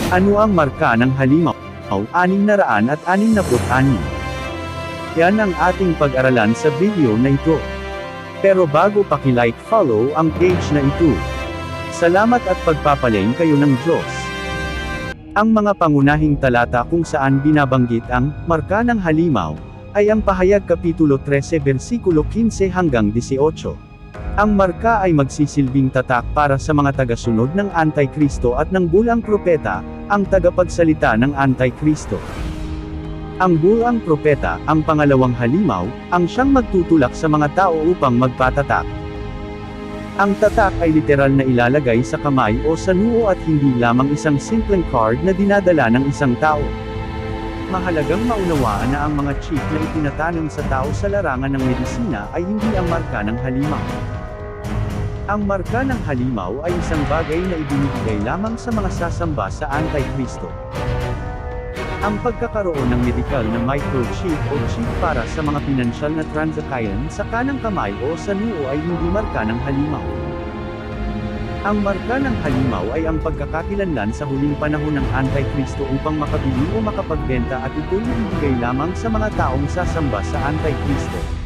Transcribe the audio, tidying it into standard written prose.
Ano ang marka ng halimaw? 666. Yan ang ating pag-aralan sa video na ito. Pero bago paki-like, follow ang page na ito. Salamat at pagpapalain kayo ng Diyos. Ang mga pangunahing talata kung saan binabanggit ang marka ng halimaw ay ang Pahayag Kapitulo 13 versikulo 15 hanggang 18. Ang marka ay magsisilbing tatak para sa mga tagasunod ng Antikristo at ng bulang propeta, ang tagapagsalita ng Antikristo. Ang bulang propeta, ang pangalawang halimaw, ang siyang magtutulak sa mga tao upang magpatatak. Ang tatak ay literal na ilalagay sa kamay o sa noo at hindi lamang isang simpleng card na dinadala ng isang tao. Mahalagang maunawaan na ang mga chip na itinatanim sa tao sa larangan ng medisina ay hindi ang marka ng halimaw. Ang marka ng halimaw ay isang bagay na ibinibigay lamang sa mga sasamba sa Antikristo. Ang pagkakaroon ng medikal na microchip o chip para sa mga pinansyal na transaction sa kanang kamay o sa noo ay hindi marka ng halimaw. Ang marka ng halimaw ay ang pagkakakilanlan sa huling panahon ng Antikristo upang makabili o makapagbenta at ito'y ibibigay lamang sa mga taong sasamba sa Antikristo.